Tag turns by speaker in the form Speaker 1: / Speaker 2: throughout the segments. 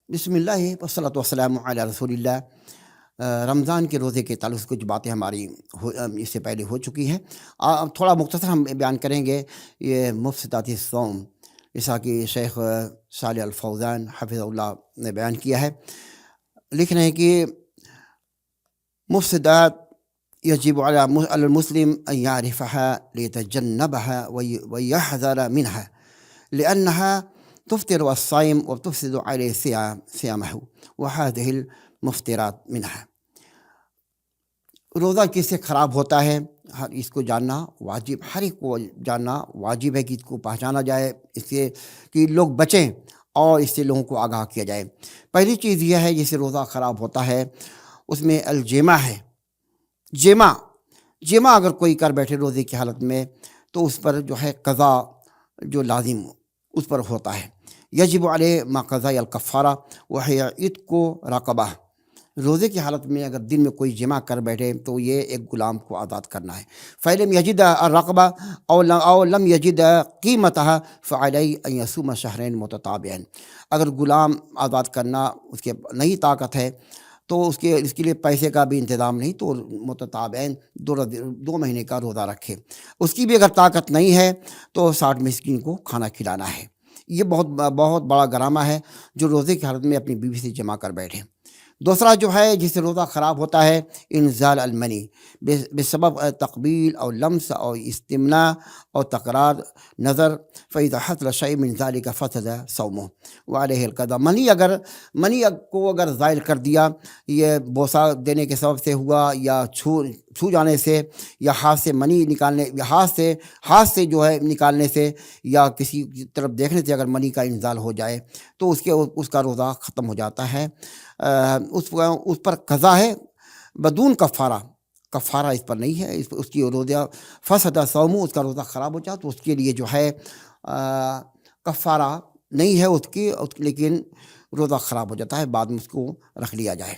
Speaker 1: بسم اللہ والصلاۃ والسلام علی رسول اللہ۔ رمضان کے روزے کے تعلق سے کچھ باتیں ہماری اس سے پہلے ہو چکی ہیں۔ اب تھوڑا مختصر ہم بیان کریں گے یہ مفسدات الصوم، جیسا کہ شیخ صالح الفوزان حفظ اللہ نے بیان کیا ہے۔ لکھ رہے ہیں کہ مفسدات یجب علی المسلم ان يعرفها ليتجنبها ويحذر منها لأنها تفطر الصائم وتفسد عليه صيامه وهذه المفطرات منها۔ روزہ کس سے خراب ہوتا ہے اس کو جاننا واجب، ہر ایک کو جاننا واجب ہے کہ اس کو پہچانا جائے، اس سے کہ لوگ بچیں اور اس سے لوگوں کو آگاہ کیا جائے۔ پہلی چیز یہ ہے جس سے روزہ خراب ہوتا ہے، اس میں الجماع ہے۔ جماع اگر کوئی کر بیٹھے روزے کی حالت میں تو اس پر جو ہے قضا جو لازم اس پر ہوتا ہے۔ یجب علیہ ما قضاء الکفارہ وہی عتق رقبہ۔ روزے کی حالت میں اگر دن میں کوئی جمع کر بیٹھے تو یہ ایک غلام کو آزاد کرنا ہے۔ فَإِلَمْ يَجِدْ الرَّقْبَةَ أَوْ لَمْ يَجِدْ قِيمَتَهَا فَعَلَيْهِ أَنْ يَصُومَ شَهْرَيْنِ مُتَتَابِعَيْنِ۔ اگر غلام آزاد کرنا اس کے نہیں طاقت ہے تو اس کے لیے پیسے کا بھی انتظام نہیں تو متتابعین 2 مہینے کا روزہ رکھے۔ اس کی بھی اگر طاقت نہیں ہے تو 60 مسکین کو کھانا کھلانا ہے۔ یہ بہت بڑا گرامہ ہے جو روزے کی حالت میں اپنی بیوی سے جمع کر بیٹھے۔ دوسرا جو ہے جس سے روزہ خراب ہوتا ہے انزال المنی بسبب تقبیل اور لمس اور استمناء اور تقرار نظر، فإذا حصل شيء من ذلك فسد صومه وعليه القضاء۔ منی کو اگر زائل کر دیا، یہ بوسہ دینے کے سبب سے ہوا یا چھو جانے سے یا ہاتھ سے منی نکالنے، ہاتھ سے جو ہے نکالنے سے یا کسی طرف دیکھنے سے اگر منی کا انزال ہو جائے تو اس کا روزہ ختم ہو جاتا ہے۔ اس پر قضا ہے بدون کفارہ اس پر نہیں ہے، اس کی روزہ فسد صوم، اس کا روزہ خراب ہو جائے تو اس کے لیے جو ہے کفارہ نہیں ہے اس کی، لیکن روزہ خراب ہو جاتا ہے، بعد میں اس کو رکھ لیا جائے۔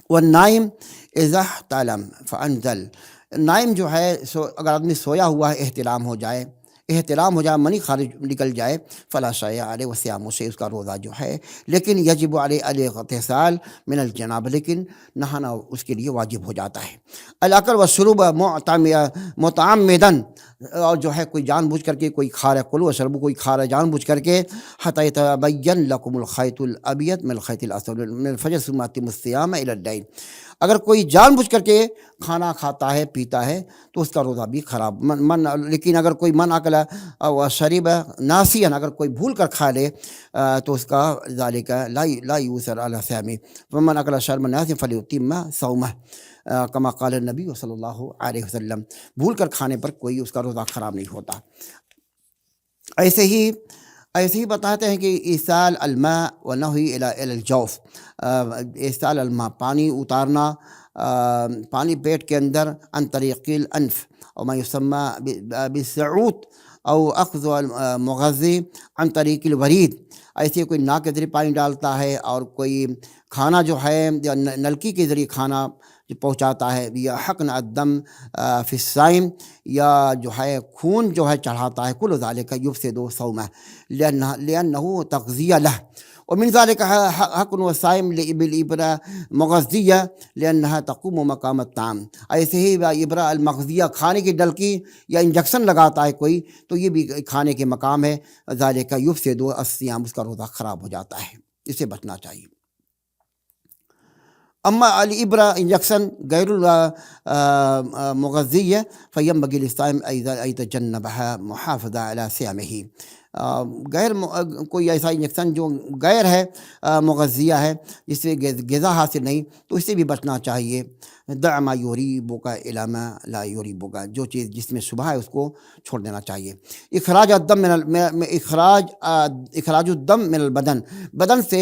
Speaker 1: والنائم اذا احتلم فانزل۔ نائم جو ہے اگر آدمی سویا ہوا ہے احتلام ہو جائے، منی خارج نکل جائے، فلا شیء علیہ وصیام، سے اس کا روزہ جو ہے، لیکن یجب علیہ الاغتسال من الجناب، لیکن نہانا اس کے لیے واجب ہو جاتا ہے۔ الاکل والشرب متعمدن، اور جو ہے کوئی جان بوجھ کر کے کوئی کھا رہا ہے، کلو وشربو کوئی کھا رہا ہے جان بوجھ کر کے، حتی یتبین لکم الخیط الابیض من الخیط الاسود من الفجر ثم اتموا الصیام الی الليل۔ اگر کوئی جان بوجھ کر کے کھانا کھاتا ہے پیتا ہے تو اس کا روزہ بھی خراب۔ لیکن اگر کوئی من اکل و شرب ناسیا، اگر کوئی بھول کر کھا لے تو اس کا ذالک لا یؤثر علی صیامہ، ومن اکل شرب ناسیا فلیتم صومہ، کما قال النبی صلی اللہ علیہ وسلم۔ بھول کر کھانے پر کوئی اس کا روزہ خراب نہیں ہوتا۔ ایسے ہی بتاتے ہیں کہ ایصال الماء ونحوی الی الجوف، ایصال الماء پانی اتارنا، پانی پیٹ کے اندر، عن طریق الانف اور ما یسمى بالسعوط او اخذ المغذی عن طریق الورید۔ ایسے کوئی ناک کے ذریعے پانی ڈالتا ہے اور کوئی کھانا جو ہے نلکی کے ذریعے کھانا جو پہنچاتا ہے، یا حقن الدم فی الصائم، یا جو ہے خون جو ہے چڑھاتا ہے، کل ذالک یفسد صومہ لأنہ تغذیہ لہ، ومن ذالک حقن الصائم بالابرہ مغذیہ لأنہا تقوم مقام الطعام۔ ایسے ہی ابرہ المغذیہ کھانے کی ڈلکی یا انجیکشن لگاتا ہے کوئی تو یہ بھی کھانے کے مقام ہے، ذالک یفسد الصیام، اس کا روزہ خراب ہو جاتا ہے، اسے بچنا چاہیے۔ اما الابرہ انجیکشن غیر المغذیہ فینبغی للصائم ان یتجنبها محافظہ علی صیامہ۔ کوئی ایسا انجیکشن جو غیر ہے مغذیہ ہے، جس سے غذا حاصل نہیں، تو اس سے بھی بچنا چاہیے۔ دع ما یریبک الی ما لا یریبک، جو چیز جس میں شبہ ہے اس کو چھوڑ دینا چاہیے۔ اخراج الدم من البدن، بدن سے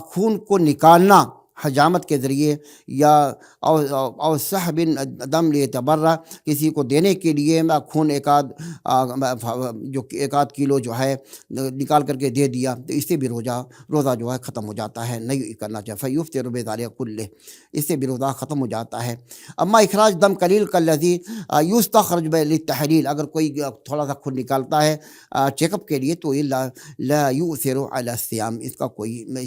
Speaker 1: خون کو نکالنا، حجامت کے ذریعے یا اور صحب دم لیتبرہ، کسی کو دینے کے لیے خون جو ایک آدھ کلو جو ہے نکال کر کے دے دیا، تو اس سے بھی روزہ جو ہے ختم ہو جاتا ہے، نہیں کرنا چاہیے۔ فیفطر بذالک کلہ، اس سے بھی روزہ ختم ہو جاتا ہے۔ اما اخراج دم قلیل کالذی یستخرج للتحلیل، اگر کوئی تھوڑا سا خون نکالتا ہے چیک اپ کے لیے، تو یہ لا یؤثر علی الصیام، اس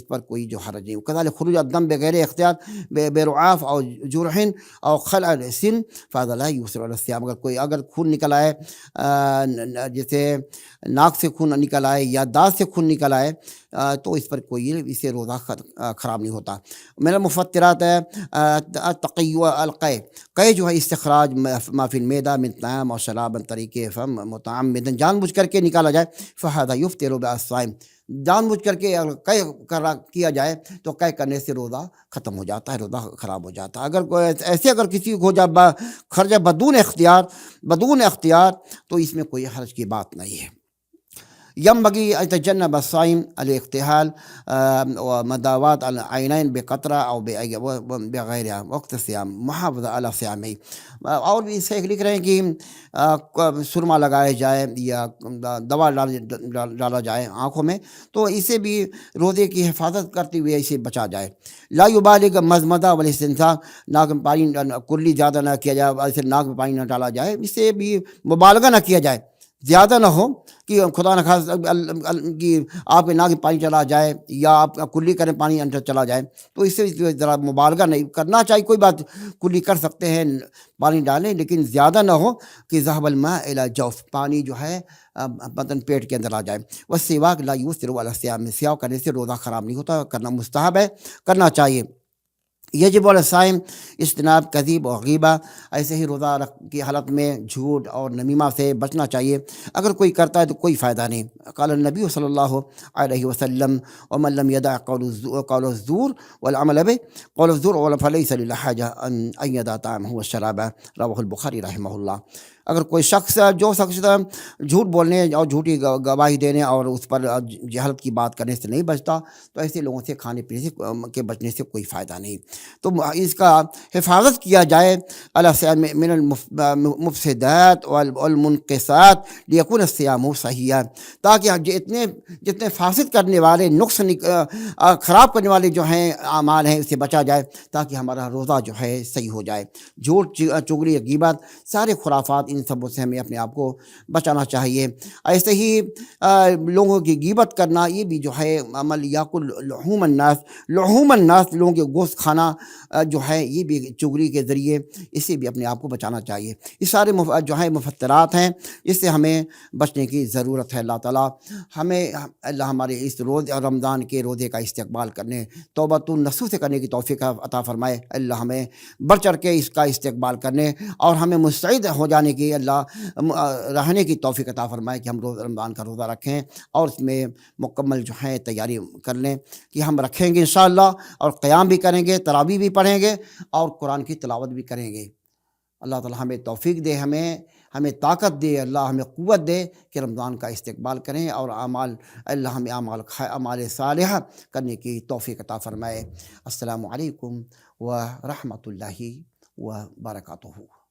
Speaker 1: پر کوئی جو حرج نہیں۔ کذالک خروج الدم بغیر اختیار برعاف او جرح او خلع سن فهذا لا یؤثر علی الصیام، اگر خون نکل آئے، جیسے ناک سے خون نکل آئے یا دانت سے خون نکل آئے، تو اس پر کوئی اسے روزہ خراب نہیں ہوتا۔ میرا مفطرات ہے تقی القے، قے جو ہے استخراج ما فی المیدہ من طعام اور شراب طریقے فم متعمدن، جان بوجھ کر کے نکالا جائے، فہذا یفطر بالصائم، جان بوجھ کر کے اگر قے کیا جائے تو قے کرنے سے روزہ ختم ہو جاتا ہے، روزہ خراب ہو جاتا ہے۔ اگر کوئی ایسے اگر کسی کو جب خرج بدون اختیار تو اس میں کوئی حرج کی بات نہیں ہے۔ ینبغی ان یتجنب الصائم الاکتحال ومداوات العینین بقطرہ او بغیرہ وقت الصیام محافظہ علی صیامہ۔ اور بھی اس سے لکھ رہے ہیں کہ سرما لگائے جائے یا دوا ڈالا جائے آنکھوں میں، تو اسے بھی روزے کی حفاظت کرتے ہوئے اسے بچا جائے۔ لا یبالغ مضمضہ والاستنشاق، ناک میں پانی کلی زیادہ نہ کیا جائے، ایسے ناک میں پانی نہ ڈالا جائے، اس سے بھی مبالغہ نہ کیا جائے، زیادہ نہ ہو کہ خدا نخواستہ کہ آپ کے ناک میں پانی چلا جائے یا آپ کلی کریں پانی اندر چلا جائے، تو اس سے ذرا مبالغہ نہیں کرنا چاہیے۔ کوئی بات کلی کر سکتے ہیں، پانی ڈالیں، لیکن زیادہ نہ ہو کہ ذهب الماء الى الجوف، پانی جو ہے بدن پیٹ کے اندر آ جائے۔ والسواک لا یؤثر علی الصیام، سیاہ کرنے سے روزہ خراب نہیں ہوتا، کرنا مستحب ہے، کرنا چاہیے۔ یجب علی الصائم اجتناب کذب و غیبہ، ایسے ہی روزہ کی حالت میں جھوٹ اور نمیمہ سے بچنا چاہیے، اگر کوئی کرتا ہے تو کوئی فائدہ نہیں۔ قال النبی صلی اللہ علیہ وسلم ومن لم يدع قول الزور والعمل به، قول الزور فلیس للہ حاجہ ان یدع طعامہ وشرابہ، رواہ البخاری رحمہ اللہ۔ اگر کوئی شخص جھوٹ بولنے اور جھوٹی گواہی دینے اور اس پر جہالت کی بات کرنے سے نہیں بچتا، تو ایسے لوگوں سے کھانے پینے کے بچنے سے کوئی فائدہ نہیں۔ تو اس کا حفاظت کیا جائے من المفسدات والمنقصات لیکون الصیام صحیحا، تاکہ جتنے فاسد کرنے والے، نقص خراب کرنے والے جو ہیں اعمال ہیں، اس سے بچا جائے، تاکہ ہمارا روزہ جو ہے صحیح ہو جائے۔ جھوٹ، چغلی، غیبت، سارے خرافات، ان سب سے ہمیں اپنے آپ کو بچانا چاہیے۔ ایسے ہی لوگوں کی غیبت کرنا، یہ بھی جو ہے عمل یاکل لحوم الناس، لوگوں کے گوشت کھانا جو ہے، یہ بھی چغلی کے ذریعے، اس سے بھی اپنے آپ کو بچانا چاہیے۔ یہ سارے جو ہے مفطرات ہیں، اس سے ہمیں بچنے کی ضرورت ہے۔ اللہ تعالیٰ اللہ ہمارے اس رمضان کے روزے کا استقبال کرنے، توبۃ النصوح کرنے کی توفیق عطا فرمائے۔ اللہ ہمیں بڑھ چڑھ کے اس کا استقبال کرنے اور ہمیں مستعد ہو جانے کی، اللہ رہنے کی توفیق عطا فرمائے کہ ہم رمضان کا روزہ رکھیں اور اس میں مکمل جو ہے تیاری کر لیں کہ ہم رکھیں گے انشاءاللہ، اور قیام بھی کریں گے، تراویح بھی پڑھیں گے اور قرآن کی تلاوت بھی کریں گے۔ اللہ تعالیٰ ہمیں توفیق دے، ہمیں طاقت دے، اللہ ہمیں قوت دے کہ رمضان کا استقبال کریں، اور اللہ ہمیں اعمال صالحہ کرنے کی توفیق عطا فرمائے۔ السلام علیکم ورحمۃ اللہ وبرکاتہ۔